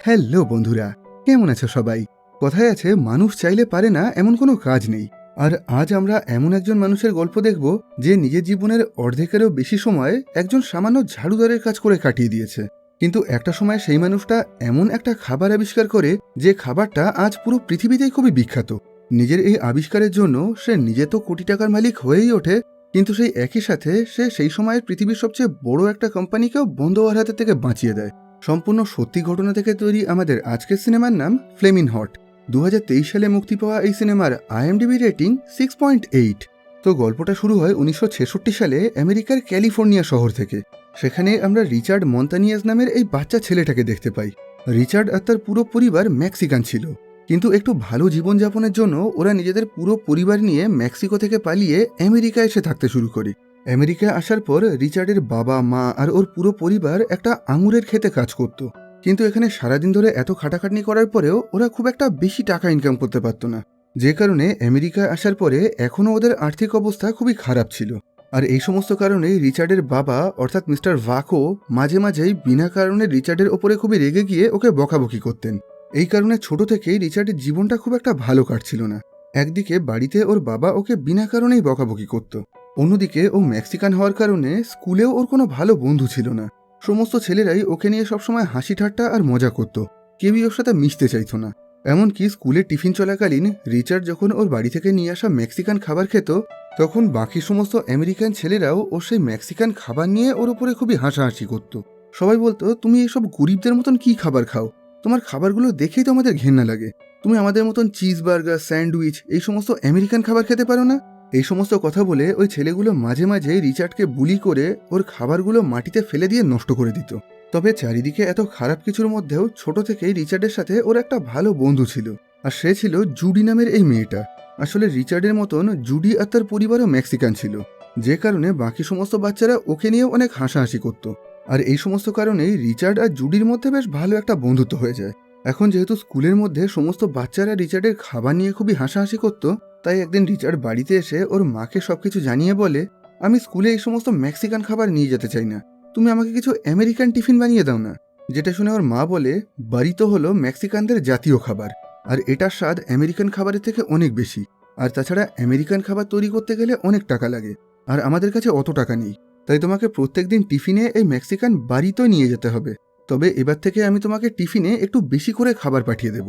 Hello বন্ধুরা, কেমন আছো সবাই? কথায় আছে মানুষ চাইলে পারে না এমন কোনো কাজ নেই। আর আজ আমরা এমন একজন মানুষের গল্প দেখব যে নিজের জীবনের অর্ধেকেরও বেশি সময় একজন সামান্য ঝাড়ুদারের কাজ করে কাটিয়ে দিয়েছে। কিন্তু একটা সময় সেই মানুষটা এমন একটা খাবার আবিষ্কার করে যে খাবারটা আজ পুরো পৃথিবীতেই খুবই বিখ্যাত। নিজের এই আবিষ্কারের জন্য সে নিজে তো কোটি টাকার মালিক হয়েই ওঠে, কিন্তু সেই একই সাথে সে সেই সময়ের পৃথিবীর সবচেয়ে বড় একটা কোম্পানিকেও বন্ধ হওয়ার হাতের থেকে বাঁচিয়ে দেয়। সম্পূর্ণ সত্যি ঘটনা থেকে তৈরি আমাদের আজকের সিনেমার নাম ফ্লেমিং হট। 2023 সালে মুক্তি পাওয়া এই সিনেমার IMDb রেটিং 6.8। তো গল্পটা শুরু হয় 1966 সালে আমেরিকার ক্যালিফোর্নিয়া শহর থেকে। সেখানে আমরা রিচার্ড মন্তানিয়াস নামের এই বাচ্চা ছেলেটাকে দেখতে পাই। রিচার্ড আর তার পুরো পরিবার মেক্সিকান ছিল, কিন্তু একটু ভালো জীবনযাপনের জন্য ওরা নিজেদের পুরো পরিবার নিয়ে মেক্সিকো থেকে পালিয়ে আমেরিকায় এসে থাকতে শুরু করে। আমেরিকায় আসার পর রিচার্ডের বাবা মা আর ওর পুরো পরিবার একটা আঙুরের ক্ষেতে কাজ করত। কিন্তু এখানে সারাদিন ধরে এত খাটাখাটনি করার পরেও ওরা খুব একটা বেশি টাকা ইনকাম করতে পারতো না, যে কারণে আমেরিকায় আসার পরে এখনও ওদের আর্থিক অবস্থা খুবই খারাপ ছিল। আর এই সমস্ত কারণেই রিচার্ডের বাবা অর্থাৎ মিস্টার ভাকো মাঝে মাঝেই বিনা কারণে রিচার্ডের ওপরে খুবই রেগে গিয়ে ওকে বকাবকি করতেন। এই কারণে ছোট থেকেই রিচার্ডের জীবনটা খুব একটা ভালো কাটছিল না। একদিকে বাড়িতে ওর বাবা ওকে বিনা কারণেই বকাবকি করত, অন্যদিকে ও মেক্সিকান হওয়ার কারণে স্কুলেও ওর কোনো ভালো বন্ধু ছিল না। সমস্ত ছেলেরাই ওকে নিয়ে সবসময় হাসি ঠাট্টা আর মজা করত, কেউই ওর সাথে মিশতে চাইতো না। এমনকি স্কুলে টিফিন চলাকালীন রিচার্ড যখন ওর বাড়ি থেকে নিয়ে আসা মেক্সিকান খাবার খেত, তখন বাকি সমস্ত আমেরিকান ছেলেরাও ওর সেই মেক্সিকান খাবার নিয়ে ওর উপরে খুবই হাসাহাসি করত। সবাই বলতো, তুমি এইসব গরিবদের মতন কি খাবার খাও? তোমার খাবারগুলো দেখেই তো আমাদের ঘেন্না লাগে। তুমি আমাদের মতন চিজ বার্গার, স্যান্ডউইচ এই সমস্ত আমেরিকান খাবার খেতে পারো না? এই সমস্ত কথা বলে ওই ছেলেগুলো মাঝে মাঝে রিচার্ডকে বুলি করে ওর খাবারগুলো মাটিতে ফেলে দিয়ে নষ্ট করে দিত। তবে চারিদিকে এত খারাপ কিছুর মধ্যেও ছোট থেকেই রিচার্ডের সাথে ওর একটা ভালো বন্ধু ছিল, আর সে ছিল জুডি নামের এই মেয়েটা। আসলে রিচার্ডের মতন জুডি আর তার পরিবারও মেক্সিকান ছিল, যে কারণে বাকি সমস্ত বাচ্চারা ওকে নিয়েও অনেক হাসাহাসি করত। আর এই সমস্ত কারণেই রিচার্ড আর জুডির মধ্যে বেশ ভালো একটা বন্ধুত্ব হয়ে যায়। এখন যেহেতু স্কুলের মধ্যে সমস্ত বাচ্চারা রিচার্ডের খাবার নিয়ে খুবই হাসাহাসি করত, তাই একদিন রিচার্ড বাড়িতে এসে ওর মাকে সবকিছু জানিয়ে বলে, আমি স্কুলে এই সমস্ত মেক্সিকান খাবার নিয়ে যেতে চাই না, তুমি আমাকে কিছু আমেরিকান টিফিন বানিয়ে দাও না। যেটা শুনে ওর মা বলে, বাড়িতো হলো মেক্সিকানদের জাতীয় খাবার, আর এটার স্বাদ আমেরিকান খাবারের থেকে অনেক বেশি। আর তাছাড়া আমেরিকান খাবার তৈরি করতে গেলে অনেক টাকা লাগে, আর আমাদের কাছে অত টাকা নেই। তাই তোমাকে প্রত্যেকদিন টিফিনে এই মেক্সিকান বাড়িতেও নিয়ে যেতে হবে। তবে এবার থেকে আমি তোমাকে টিফিনে একটু বেশি করে খাবার পাঠিয়ে দেব।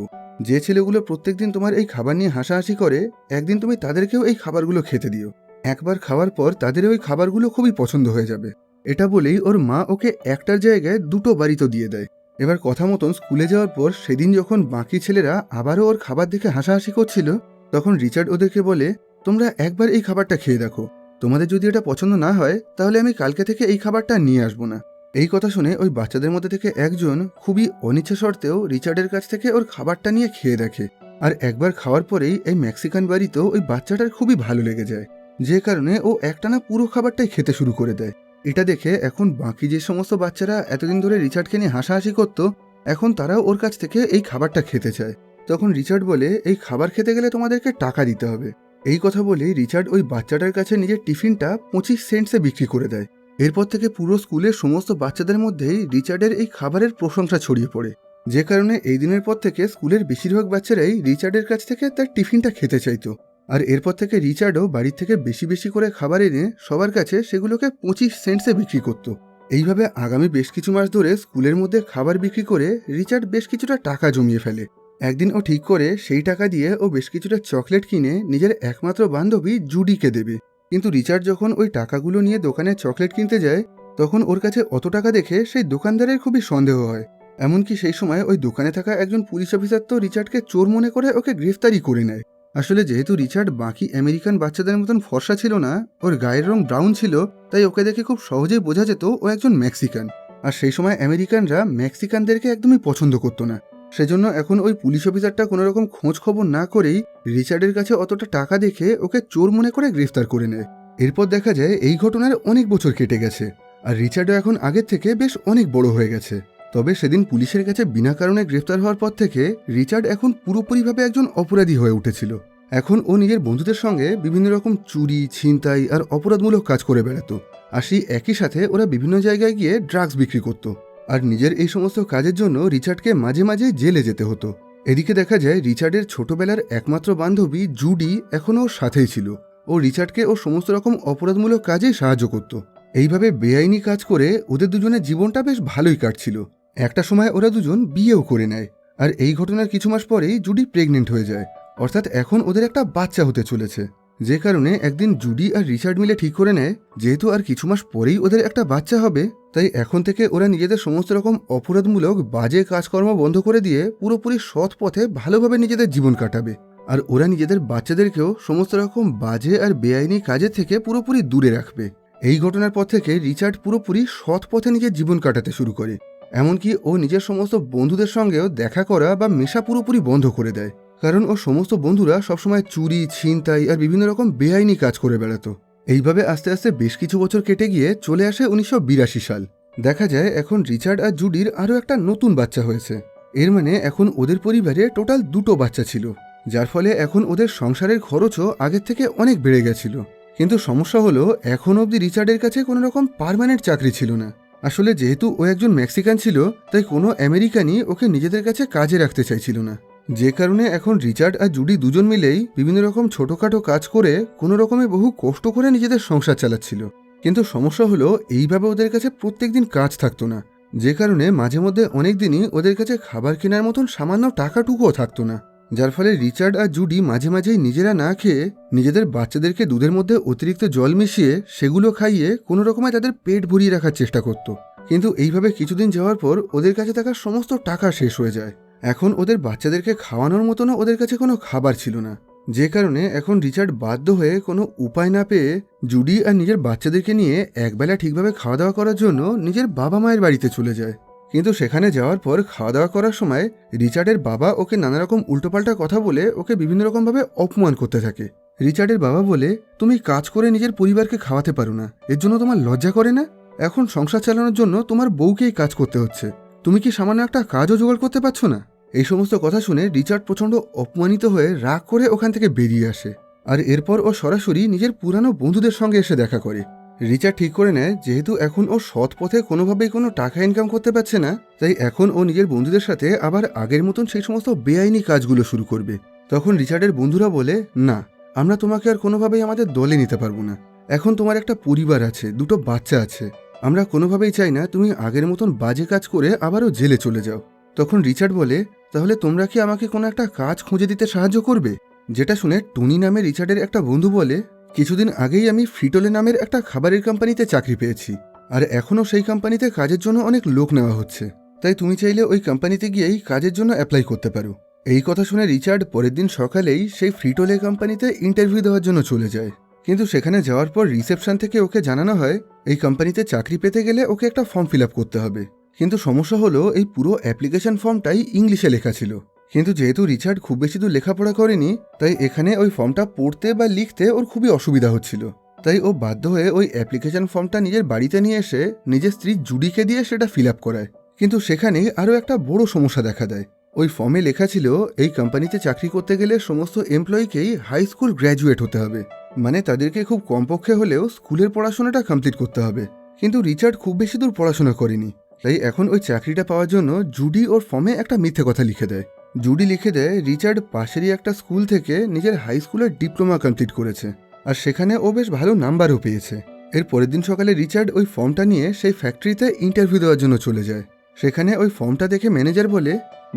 যে ছেলেগুলো প্রত্যেকদিন তোমার এই খাবার নিয়ে হাসাহাসি করে, একদিন তুমি তাদেরকেও এই খাবারগুলো খেতে দিও। একবার খাওয়ার পর তাদের ওই খাবারগুলো খুবই পছন্দ হয়ে যাবে। এটা বলেই ওর মা ওকে একটার জায়গায় দুটো বাড়িতে দিয়ে দেয়। এবার কথা মতন স্কুলে যাওয়ার পর সেদিন যখন বাকি ছেলেরা আবারও ওর খাবার দেখে হাসাহাসি করছিল, তখন রিচার্ড ওদেরকে বলে, তোমরা একবার এই খাবারটা খেয়ে দেখো, তোমাদের যদি এটা পছন্দ না হয় তাহলে আমি কালকে থেকে এই খাবারটা নিয়ে আসবো না। এই কথা শুনে ওই বাচ্চাদের মধ্যে থেকে একজন খুবই অনিচ্ছা সত্ত্বেও রিচার্ডের কাছ থেকে ওর খাবারটা নিয়ে খেয়ে দেখে। আর একবার খাওয়ার পরেই এই মেক্সিকান বাড়িতেও ওই বাচ্চাটার খুবই ভালো লেগে যায়, যে কারণে ও একটানা পুরো খাবারটাই খেতে শুরু করে দেয়। এটা দেখে এখন বাকি যে সমস্ত বাচ্চারা এতদিন ধরে রিচার্ডকে নিয়ে হাসাহাসি করত, এখন তারাও ওর কাছ থেকে এই খাবারটা খেতে চায়। তখন রিচার্ড বলে, এই খাবার খেতে গেলে তোমাদেরকে টাকা দিতে হবে। এই কথা বলে রিচার্ড ওই বাচ্চাটার কাছে নিজের টিফিনটা 25 সেন্টসে বিক্রি করে দেয়। এরপর থেকে পুরো স্কুলের সমস্ত বাচ্চাদের মধ্যেই রিচার্ডের এই খাবারের প্রশংসা ছড়িয়ে পড়ে, যে কারণে এই দিনের পর থেকে স্কুলের বেশিরভাগ বাচ্চারাই রিচার্ডের কাছ থেকে তার টিফিনটা খেতে চাইতো। আর এরপর থেকে রিচার্ডও বাড়ির থেকে বেশি বেশি করে খাবার এনে সবার কাছে সেগুলোকে 25 সেন্টসে বিক্রি করত। এইভাবে আগামী বেশ কিছু মাস ধরে স্কুলের মধ্যে খাবার বিক্রি করে রিচার্ড বেশ কিছুটা টাকা জমিয়ে ফেলে। একদিন ও ঠিক করে সেই টাকা দিয়ে ও বেশ কিছুটা চকলেট কিনে নিজের একমাত্র বান্ধবী জুডিকে দেবে। কিন্তু রিচার্ড যখন ওই টাকাগুলো নিয়ে দোকানে চকলেট কিনতে যায়, তখন ওর কাছে অত টাকা দেখে সেই দোকানদারের খুবই সন্দেহ হয়। এমনকি সেই সময় ওই দোকানে থাকা একজন পুলিশ অফিসার তো রিচার্ডকে চোর মনে করে ওকে গ্রেফতারি করে নেয়। আসলে যেহেতু রিচার্ড বাকি আমেরিকান বাচ্চাদের মতন ফর্সা ছিল না, ওর গায়ের রং ব্রাউন ছিল, তাই ওকে দেখে খুব সহজেই বোঝা যেত ও একজন মেক্সিকান। আর সেই সময় আমেরিকানরা মেক্সিকানদেরকে একদমই পছন্দ করতো না। সেজন্য এখন ওই পুলিশ অফিসারটা কোনো রকম খোঁজ খবর না করেই রিচার্ডের কাছে অতটা টাকা দেখে ওকে চোর মনে করে গ্রেফতার করে নেয়। এরপর দেখা যায় এই ঘটনার অনেক বছর কেটে গেছে, আর রিচার্ডও এখন আগের থেকে বেশ অনেক বড় হয়ে গেছে। তবে সেদিন পুলিশের কাছে বিনা কারণে গ্রেফতার হওয়ার পর থেকে রিচার্ড এখন পুরোপুরিভাবে একজন অপরাধী হয়ে উঠেছিল। এখন ও নিজের বন্ধুদের সঙ্গে বিভিন্ন রকম চুরি, ছিনতাই আর অপরাধমূলক কাজ করে বেড়াতো। আর সেই একই সাথে ওরা বিভিন্ন জায়গায় গিয়ে ড্রাগস বিক্রি করত। আর নিজের এই সমস্ত কাজের জন্য রিচার্ডকে মাঝে মাঝে জেলে যেতে হতো। এদিকে দেখা যায় রিচার্ডের ছোটবেলার একমাত্র বান্ধবী জুডি এখনও ওর সাথেই ছিল। ও রিচার্ডকে ও সমস্ত রকম অপরাধমূলক কাজে সাহায্য করত। এইভাবে বেআইনি কাজ করে ওদের দুজনের জীবনটা বেশ ভালোই কাটছিল। একটা সময় ওরা দুজন বিয়েও করে নেয়। আর এই ঘটনার কিছু মাস পরেই জুডি প্রেগনেন্ট হয়ে যায়, অর্থাৎ এখন ওদের একটা বাচ্চা হতে চলেছে। যে কারণে একদিন জুডি আর রিচার্ড মিলে ঠিক করে নেয়, যেহেতু আর কিছু মাস পরেই ওদের একটা বাচ্চা হবে, তাই এখন থেকে ওরা নিজেদের সমস্ত রকম অপরাধমূলক বাজে কাজকর্ম বন্ধ করে দিয়ে পুরোপুরি সৎ পথে ভালোভাবে নিজেদের জীবন কাটাবে। আর ওরা নিজেদের বাচ্চাদেরকেও সমস্ত রকম বাজে আর বেআইনি কাজের থেকে পুরোপুরি দূরে রাখবে। এই ঘটনার পর থেকে রিচার্ড পুরোপুরি সৎ পথে নিজের জীবন কাটাতে শুরু করে। এমনকি ও নিজের সমস্ত বন্ধুদের সঙ্গেও দেখা করা বা মেশা পুরোপুরি বন্ধ করে দেয়, কারণ ও সমস্ত বন্ধুরা সবসময় চুরি, ছিনতাই আর বিভিন্ন রকম বেআইনি কাজ করে বেড়াতো। এইভাবে আস্তে আস্তে বেশ কিছু বছর কেটে গিয়ে চলে আসে 1982 সাল। দেখা যায় এখন রিচার্ড আর জুডির আরও একটা নতুন বাচ্চা হয়েছে। এর মানে এখন ওদের পরিবারে টোটাল 2টো বাচ্চা ছিল, যার ফলে এখন ওদের সংসারের খরচও আগের থেকে অনেক বেড়ে গেছিল। কিন্তু সমস্যা হলো এখন অবধি রিচার্ডের কাছে কোনো রকম পার্মানেন্ট চাকরি ছিল না। আসলে যেহেতু ও একজন মেক্সিকান ছিল, তাই কোনো আমেরিকানই ওকে নিজেদের কাছে কাজে রাখতে চাইছিল না। যে কারণে এখন রিচার্ড আর জুডি দুজন মিলেই বিভিন্ন রকম ছোটোখাটো কাজ করে কোনো রকমে বহু কষ্ট করে নিজেদের সংসার চালাচ্ছিল। কিন্তু সমস্যা হলো এইভাবে ওদের কাছে প্রত্যেকদিন কাজ থাকতো না, যে কারণে মাঝে মধ্যে অনেক দিনই ওদের কাছে খাবার কেনার মতন সামান্য টাকাটুকুও থাকতো না। যার ফলে রিচার্ড আর জুডি মাঝে মাঝেই নিজেরা না খেয়ে নিজেদের বাচ্চাদেরকে দুধের মধ্যে অতিরিক্ত জল মিশিয়ে সেগুলো খাইয়ে কোনো রকমে তাদের পেট ভরিয়ে রাখার চেষ্টা করত। কিন্তু এইভাবে কিছুদিন যাওয়ার পর ওদের কাছে থাকা সমস্ত টাকা শেষ হয়ে যায়। এখন ওদের বাচ্চাদেরকে খাওয়ানোর মতনও ওদের কাছে কোনো খাবার ছিল না। যে কারণে এখন রিচার্ড বাধ্য হয়ে কোনো উপায় না পেয়ে জুডি আর নিজের বাচ্চাদেরকে নিয়ে একবেলা ঠিকভাবে খাওয়া দাওয়া করার জন্য নিজের বাবা মায়ের বাড়িতে চলে যায়। কিন্তু সেখানে যাওয়ার পর খাওয়া দাওয়া করার সময় রিচার্ডের বাবা ওকে নানা রকম উল্টোপাল্টা কথা বলে ওকে বিভিন্ন রকমভাবে অপমান করতে থাকে। রিচার্ডের বাবা বলে, তুমি কাজ করে নিজের পরিবারকে খাওয়াতে পারো না, এর জন্য তোমার লজ্জা করে না? এখন সংসার চালানোর জন্য তোমার বউকেই কাজ করতে হচ্ছে, তুমি কি সামান্য একটা কাজও জোগাড় করতে পারছো না? এই সমস্ত কথা শুনে রিচার্ড প্রচণ্ড অপমানিত হয়ে রাগ করে ওখান থেকে বেরিয়ে আসে। আর এরপর ও সরাসরি নিজের পুরানো বন্ধুদের সঙ্গে এসে দেখা করে। রিচার্ড ঠিক করে নেয়, যেহেতু এখন ও সৎ পথে কোনোভাবেই কোনো টাকা ইনকাম করতে পারছে না, তাই এখন ও নিজের বন্ধুদের সাথে আবার আগের মতন সেই সমস্ত বেআইনি কাজগুলো শুরু করবে। তখন রিচার্ডের বন্ধুরা বলে, না, আমরা তোমাকে আর কোনোভাবেই আমাদের দলে নিতে পারবো না। এখন তোমার একটা পরিবার আছে, 2টো বাচ্চা আছে, আমরা কোনোভাবেই চাই না তুমি আগের মতন বাজে কাজ করে আবারও জেলে চলে যাও। তখন রিচার্ড বলে, তাহলে তোমরা কি আমাকে কোনো একটা কাজ খুঁজে দিতে সাহায্য করবে? যেটা শুনে টনি নামে রিচার্ডের একটা বন্ধু বলে, কিছুদিন আগেই আমি ফ্রিটোলে নামের একটা খাবারের কোম্পানিতে চাকরি পেয়েছি, আর এখনও সেই কোম্পানিতে কাজের জন্য অনেক লোক নেওয়া হচ্ছে, তাই তুমি চাইলে ওই কোম্পানিতে গিয়েই কাজের জন্য অ্যাপ্লাই করতে পারো। এই কথা শুনে রিচার্ড পরের দিন সকালেই সেই ফ্রিটোলে কোম্পানিতে ইন্টারভিউ দেওয়ার জন্য চলে যায়। কিন্তু সেখানে যাওয়ার পর রিসেপশন থেকে ওকে জানানো হয় এই কোম্পানিতে চাকরি পেতে গেলে ওকে একটা ফর্ম ফিল আপ করতে হবে। কিন্তু সমস্যা হলো এই পুরো অ্যাপ্লিকেশন ফর্মটাই ইংলিশে লেখা ছিল। কিন্তু যেহেতু রিচার্ড খুব বেশি দূর লেখাপড়া করেনি, তাই এখানে ওই ফর্মটা পড়তে বা লিখতে ওর খুবই অসুবিধা হচ্ছিল। তাই ও বাধ্য হয়ে ওই অ্যাপ্লিকেশন ফর্মটা নিজের বাড়িতে নিয়ে এসে নিজের স্ত্রী জুডিকে দিয়ে সেটা ফিল আপ করায়। কিন্তু সেখানে আরও একটা বড় সমস্যা দেখা দেয়। ওই ফর্মে লেখা ছিল এই কোম্পানিতে চাকরি করতে গেলে সমস্ত এমপ্লয়িকেই হাই স্কুল গ্র্যাজুয়েট হতে হবে, মানে তাদেরকে খুব কমপক্ষে হলেও স্কুলের পড়াশোনাটা কমপ্লিট করতে হবে। কিন্তু রিচার্ড খুব বেশি দূর পড়াশোনা করেনি, তাই এখন ওই চাকরিটা পাওয়ার জন্য জুডি ওর ফর্মে একটা মিথ্যে কথা লিখে দেয়। জুডি লিখে দেয় রিচার্ড পাশেরই একটা স্কুল থেকে নিজের হাই স্কুলের ডিপ্লোমা কমপ্লিট করেছে, আর সেখানে ও বেশ ভালো নাম্বারও পেয়েছে। এর পরের দিন সকালে রিচার্ড ওই ফর্মটা নিয়ে সেই ফ্যাক্টরিতে ইন্টারভিউ দেওয়ার জন্য চলে যায়। সেখানে ওই ফর্মটা দেখে ম্যানেজার বলে,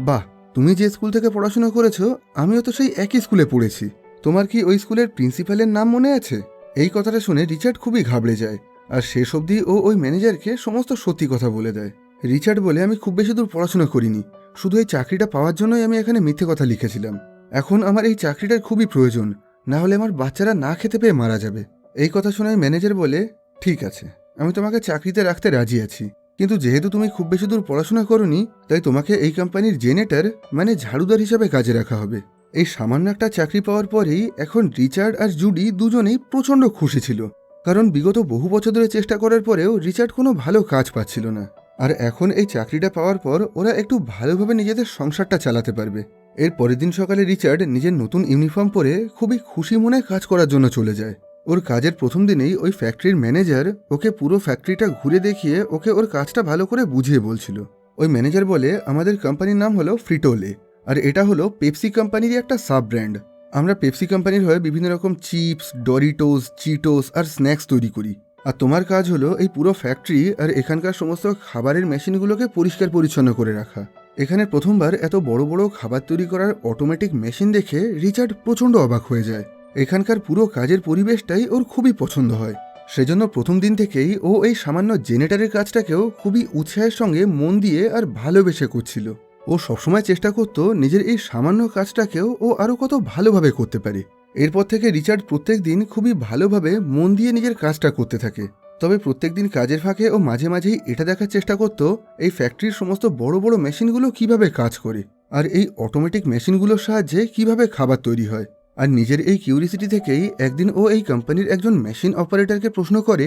বাহ, তুমি যে স্কুল থেকে পড়াশোনা করেছো আমিও তো সেই একই স্কুলে পড়েছি, তোমার কি ওই স্কুলের প্রিন্সিপালের নাম মনে আছে? এই কথাটা শুনে রিচার্ড খুবই ঘাবড়ে যায়, আর শেষ অবধি ও ওই ম্যানেজারকে সমস্ত সত্যি কথা বলে দেয়। রিচার্ড বলে, আমি খুব বেশি দূর পড়াশোনা করিনি, শুধু এই চাকরিটা পাওয়ার জন্যই আমি এখানে মিথ্যে কথা লিখেছিলাম। এখন আমার এই চাকরিটার খুবই প্রয়োজন, না হলে আমার বাচ্চারা না খেতে পেয়ে মারা যাবে। এই কথা শুনে ম্যানেজার বলে, ঠিক আছে, আমি তোমাকে চাকরিতে রাখতে রাজি আছি, কিন্তু যেহেতু তুমি খুব বেশি দূর পড়াশোনা করোনি, তাই তোমাকে এই কোম্পানির জেনেটার মানে ঝাড়ুদার হিসাবে কাজে রাখা হবে। এই সামান্য একটা চাকরি পাওয়ার পরেই এখন রিচার্ড আর জুডি দুজনেই প্রচণ্ড খুশি ছিল, কারণ বিগত বহু বছর ধরে চেষ্টা করার পরেও রিচার্ড কোনো ভালো কাজ পাচ্ছিল না। আর এখন এই চাকরিটা পাওয়ার পর ওরা একটু ভালোভাবে নিজেদের সংসারটা চালাতে পারবে। এর পরের দিন সকালে রিচার্ড নিজের নতুন ইউনিফর্ম পরে খুবই খুশি মনে কাজ করার জন্য চলে যায়। ও ওর কাজের প্রথম দিনেই ওই ফ্যাক্টরির ম্যানেজার ওকে পুরো ফ্যাক্টরিটা ঘুরে দেখিয়ে ওকে ওর কাজটা ভালো করে বুঝিয়ে বলছিল। ওই ম্যানেজার বলে, আমাদের কোম্পানির নাম হলো ফ্রিটোলে, আর এটা হলো পেপসি কোম্পানিরই একটা সাব ব্র্যান্ড। আমরা পেপসি কোম্পানির হয়ে বিভিন্ন রকম চিপস, ডরিটোস, চিটোস আর স্ন্যাক্স তৈরি করি। আর তোমার কাজ হলো এই পুরো ফ্যাক্টরি আর এখানকার সমস্ত খাবারের মেশিনগুলোকে পরিষ্কার পরিচ্ছন্ন করে রাখা। এখানে প্রথমবার এত বড় বড় খাবার তৈরি করার অটোমেটিক মেশিন দেখে রিচার্ড প্রচণ্ড অবাক হয়ে যায়। এখানকার পুরো কাজের পরিবেশটাই ওর খুবই পছন্দ হয়। সেজন্য প্রথম দিন থেকেই ও এই সামান্য জেনারেটরের কাজটাকেও খুবই উৎসাহের সঙ্গে মন দিয়ে আর ভালোবেসে করছিল। ও সবসময় চেষ্টা করত নিজের এই সামান্য কাজটাকেও ও আরও কত ভালোভাবে করতে পারে। এরপর থেকে রিচার্ড প্রত্যেক দিন খুবই ভালোভাবে মন দিয়ে নিজের কাজটা করতে থাকে। তবে প্রত্যেক দিন কাজের ফাঁকে ও মাঝে মাঝেই এটা দেখার চেষ্টা করত এই ফ্যাক্টরির সমস্ত বড় বড় মেশিনগুলো কিভাবে কাজ করে, আর এই অটোমেটিক মেশিনগুলোর সাহায্যে কিভাবে খাবার তৈরি হয়। আর নিজের এই কিউরিসিটি থেকেই একদিন ও এই কোম্পানির একজন মেশিন অপারেটরকে প্রশ্ন করে,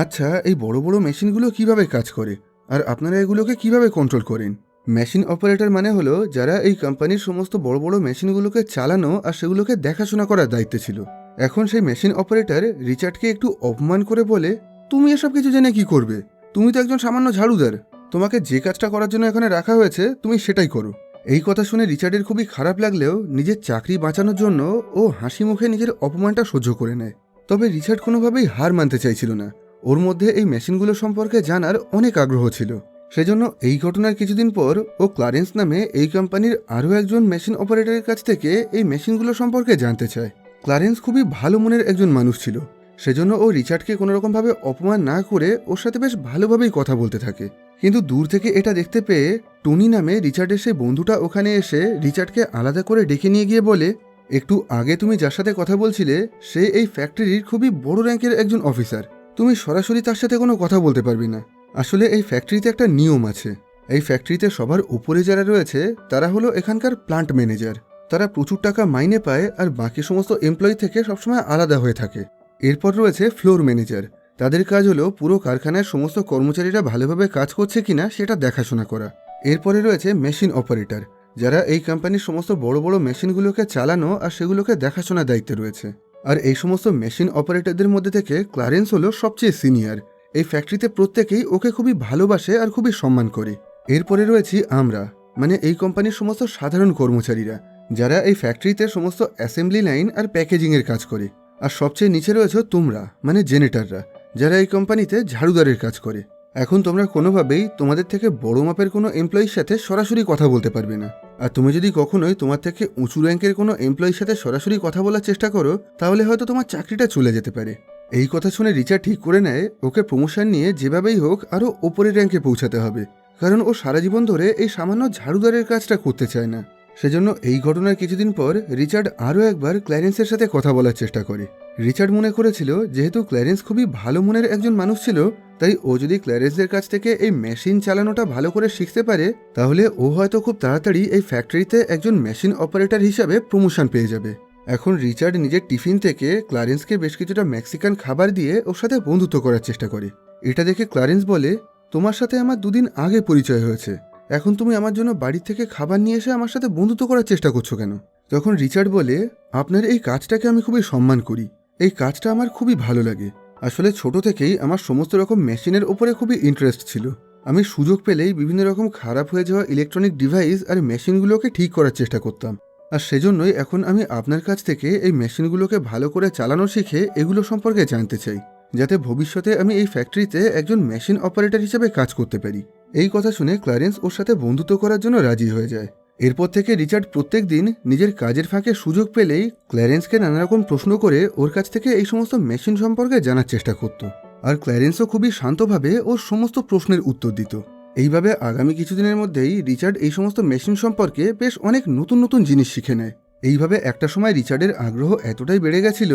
আচ্ছা, এই বড় বড় মেশিনগুলো কিভাবে কাজ করে আর আপনারা এগুলোকে কিভাবে কন্ট্রোল করেন? মেশিন অপারেটর মানে হলো যারা এই কোম্পানির সমস্ত বড় বড় মেশিনগুলোকে চালানো আর সেগুলোকে দেখাশোনা করার দায়িত্বে ছিল। এখন সেই মেশিন অপারেটর রিচার্ডকে একটু অপমান করে বলে, তুমি এসব কিছু জেনে কি করবে? তুমি তো একজন সামান্য ঝাড়ুদার। তোমাকে যে কাজটা করার জন্য এখানে রাখা হয়েছে তুমি সেটাই করো। এই কথা শুনে রিচার্ডের খুবই খারাপ লাগলেও নিজের চাকরি বাঁচানোর জন্য ও হাসি মুখে নিজের অপমানটা সহ্য করে নেয়। তবে রিচার্ড কোনোভাবেই হার মানতে চাইছিল না। ওর মধ্যে এই মেশিনগুলো সম্পর্কে জানার অনেক আগ্রহ ছিল। সেজন্য এই ঘটনার কিছুদিন পর ও ক্লারেন্স নামে এই কোম্পানির আরও একজন মেশিন অপারেটরের কাছ থেকে এই মেশিনগুলো সম্পর্কে জানতে চায়। ক্লারেন্স খুবই ভালো মনের একজন মানুষ ছিল, সেজন্য ও রিচার্ডকে কোনোরকমভাবে অপমান না করে ওর সাথে বেশ ভালোভাবেই কথা বলতে থাকে। কিন্তু দূর থেকে এটা দেখতে পেয়ে টনি নামে রিচার্ডের সেই বন্ধুটা ওখানে এসে রিচার্ডকে আলাদা করে ডেকে নিয়ে গিয়ে বলে, একটু আগে তুমি যার সাথে কথা বলছিলে সে এই ফ্যাক্টরির খুবই বড় র্যাঙ্কের একজন অফিসার। তুমি সরাসরি তার সাথে কোনো কথা বলতে পারবে না। আসলে এই ফ্যাক্টরিতে একটা নিয়ম আছে। এই ফ্যাক্টরিতে সবার উপরে যারা রয়েছে তারা হলো এখানকার প্লান্ট ম্যানেজার। তারা প্রচুর টাকা মাইনে পায় আর বাকি সমস্ত এমপ্লয়ি থেকে সবসময় আলাদা হয়ে থাকে। এরপর রয়েছে ফ্লোর ম্যানেজার। তাদের কাজ হলো পুরো কারখানার সমস্ত কর্মচারীরা ভালোভাবে কাজ করছে কিনা সেটা দেখাশোনা করা। এরপরে রয়েছে মেশিন অপারেটর, যারা এই কোম্পানির সমস্ত বড় বড় মেশিনগুলোকে চালানো আর সেগুলোকে দেখাশোনার দায়িত্বে রয়েছে। আর এই সমস্ত মেশিন অপারেটরদের মধ্যে থেকে ক্লারেন্স হলো সবচেয়ে সিনিয়র। এই ফ্যাক্টরিতে প্রত্যেকেই ওকে খুবই ভালোবাসে আর খুবই সম্মান করে। এরপরে রয়েছি আমরা, মানে এই কোম্পানির সমস্ত সাধারণ কর্মচারীরা, যারা এই ফ্যাক্টরিতে সমস্ত অ্যাসেম্বলি লাইন আর প্যাকেজিংয়ের কাজ করে। আর সবচেয়ে নিচে রয়েছে তোমরা, মানে জেনেটাররা, যারা এই কোম্পানিতে ঝাড়ুদারের কাজ করে। এখন তোমরা কোনোভাবেই তোমাদের থেকে বড় মাপের কোনো এমপ্লয়ির সাথে সরাসরি কথা বলতে পারবে না। আর তুমি যদি কখনোই তোমার থেকে উঁচু র্যাঙ্কের কোনো এমপ্লয়ির সাথে সরাসরি কথা বলার চেষ্টা করো তাহলে হয়তো তোমার চাকরিটা চলে যেতে পারে। এই কথা শুনে রিচার্ড ঠিক করে নেয় ওকে প্রমোশন নিয়ে যেভাবেই হোক আরও ওপরের র্যাঙ্কে পৌঁছাতে হবে, কারণ ও সারা জীবন ধরে এই সামান্য ঝাড়ুদারের কাজটা করতে চায় না। সেজন্য এই ঘটনার কিছুদিন পর রিচার্ড আরও একবার ক্ল্যারেন্সের সাথে কথা বলার চেষ্টা করে। রিচার্ড মনে করেছিল যেহেতু ক্ল্যারেন্স খুবই ভালো মনের একজন মানুষ ছিল, তাই ও যদি ক্ল্যারেন্সের কাছ থেকে এই মেশিন চালানোটা ভালো করে শিখতে পারে তাহলে ও হয়তো খুব তাড়াতাড়ি এই ফ্যাক্টরিতে একজন মেশিন অপারেটর হিসাবে প্রমোশন পেয়ে যাবে। এখন রিচার্ড নিজের টিফিন থেকে ক্লারেন্সকে বেশ কিছুটা মেক্সিকান খাবার দিয়ে ওর সাথে বন্ধুত্ব করার চেষ্টা করে। এটা দেখে ক্লারেন্স বলে, তোমার সাথে আমার 2 দিন আগে পরিচয় হয়েছে, এখন তুমি আমার জন্য বাড়ি থেকে খাবার নিয়ে এসে আমার সাথে বন্ধুত্ব করার চেষ্টা করছো কেন? তখন রিচার্ড বলে, আপনার এই কাজটাকে আমি খুবই সম্মান করি, এই কাজটা আমার খুবই ভালো লাগে। আসলে ছোট থেকেই আমার সমস্ত রকম মেশিনের ওপরে খুবই ইন্টারেস্ট ছিল। আমি সুযোগ পেলেই বিভিন্ন রকম খারাপ হয়ে যাওয়া ইলেকট্রনিক ডিভাইস আর মেশিনগুলোকে ঠিক করার চেষ্টা করতাম। আর সেজন্যই এখন আমি আপনার কাছ থেকে এই মেশিনগুলোকে ভালো করে চালানো শিখে এগুলো সম্পর্কে জানতে চাই, যাতে ভবিষ্যতে আমি এই ফ্যাক্টরিতে একজন মেশিন অপারেটর হিসেবে কাজ করতে পারি। এই কথা শুনে ক্লারেন্স ওর সাথে বন্ধুত্ব করার জন্য রাজি হয়ে যায়। এরপর থেকে রিচার্ড প্রত্যেক দিন নিজের কাজের ফাঁকে সুযোগ পেলেই ক্ল্যারেন্সকে নানা রকম প্রশ্ন করে ওর কাছ থেকে এই সমস্ত মেশিন সম্পর্কে জানার চেষ্টা করত। আর ক্ল্যারেন্সও খুবই শান্তভাবে ওর সমস্ত প্রশ্নের উত্তর দিত। এইভাবে আগামী কিছুদিনের মধ্যেই রিচার্ড এই সমস্ত মেশিন সম্পর্কে বেশ অনেক নতুন নতুন জিনিস শিখে নেয়। এইভাবে একটা সময় রিচার্ডের আগ্রহ এতটাই বেড়ে গেছিল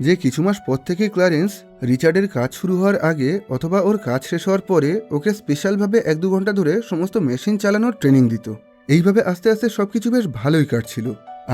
যে কিছু মাস পর থেকে ক্লারেন্স রিচার্ডের কাজ শুরু হওয়ার আগে অথবা ওর কাজ শেষ হওয়ার পরে ওকে স্পেশালভাবে 1-2 ঘন্টা ধরে সমস্ত মেশিন চালানোর ট্রেনিং দিত। এইভাবে আস্তে আস্তে সবকিছু বেশ ভালোই কাটছিল।